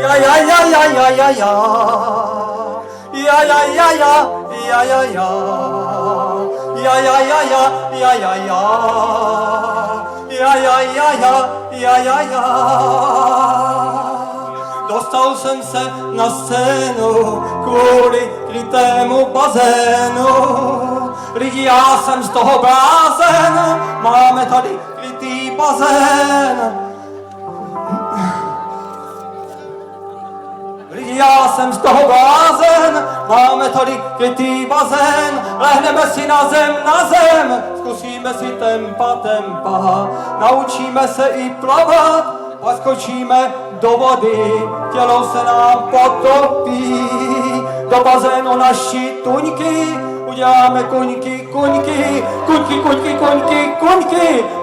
Ja, ja, ja, ja, ja, ja, ja. Ja, ja, ja, ja, ja, ja, ja. Ja, ja, ja, ja, ja, ja, ja. Ja, ja, ja, ja, ja, ja, ja. Dostal jsem se na scénu kvůli krytému bazénu. Lidi, já jsem z toho blázen, máme tady krytý bazén. Lidi, já jsem z toho blázen, máme tady krytý bazén. Lehneme si na zem, zkusíme si tempa. Naučíme se i plavat a skočíme do vody, tělo se nám potopí. Do bazénu naši tuňky, uděláme kuňky, zbuňky, zbruň.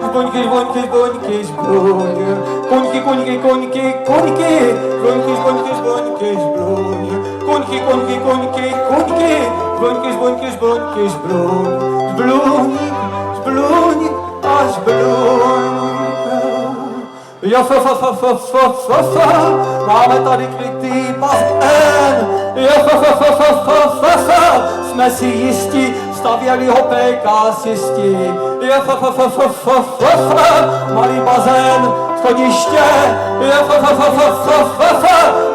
Kuňky, zbuňky, zbruň. Kuňky, zbuňky, zbruň. Zbluň a zbruň. Jo, máme tady krytý bazén. Jo, jsme si jisti, stavěli ho PKsisti. Jo, malý bazén, schodiště. Jo,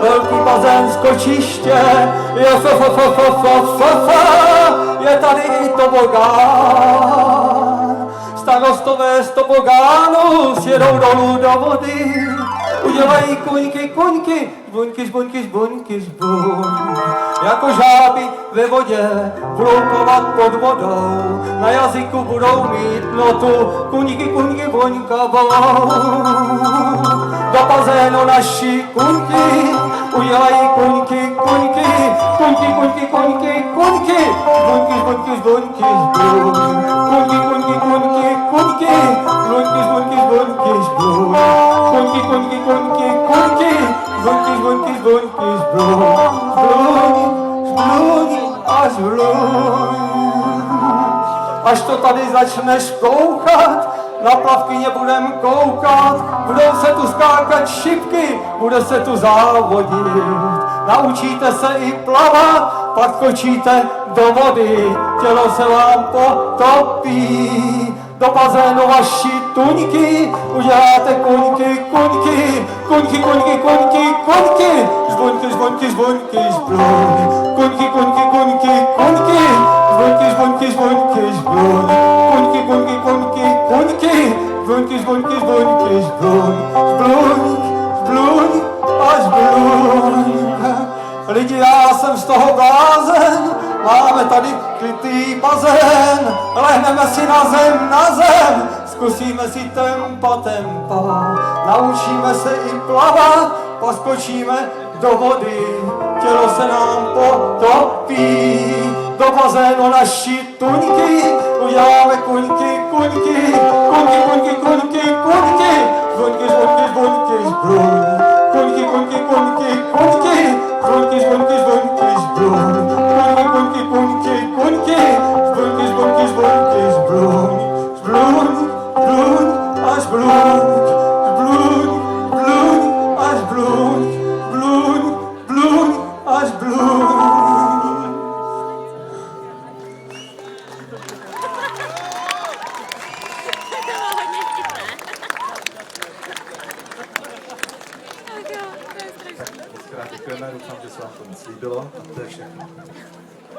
velký bazén, skočiště. Jo, je tady i tobogán. Starostové z tobogánu sjedou dolů do vody, udělají kuňky, zbuňky, zbuň. Jako žáby ve vodě budou plavat pod vodou, na jazyku budou mít notu, kuňky, voňkavou. Do bazénu naši kuňky, udělají kuňky, zbuňky, zbuň. Kuňky, zbuňky, zbruň. Zbluň a zbluň. Až to tady začneš koukat, na plavkyně budem koukat, budou se tu skákat šipky, bude se tu závodit. Naučíte se i plavat, pak skočíte do vody, tělo se vám potopí. Do bazénu vaši tuňky, uděláte kuňky, zbuňky, zbuňky, zbruň. Kuňky, zbuňky, zbruň. Kuňky, zbuňky, zbruň. Zbluň a zbluň. Lidi, já jsem z toho blázen, máme tady krytý bazén. Lehneme si na zem, zkusíme si tempa. Naučíme se i plavat, poskočíme do vody, tělo se nám potopí. Do bazénu naši tuňky, uděláme kuňky, zbuňky, zbuňky, zbruň. Kuňky, zbuňky, zbruň. Kuňky, zbuňky, zbruň. Zbluň a zbluň. Zbluň a zbluň. Zbluň a zbluň. Děkujeme, doufám, že se vám to moc líbilo. A to je všechno.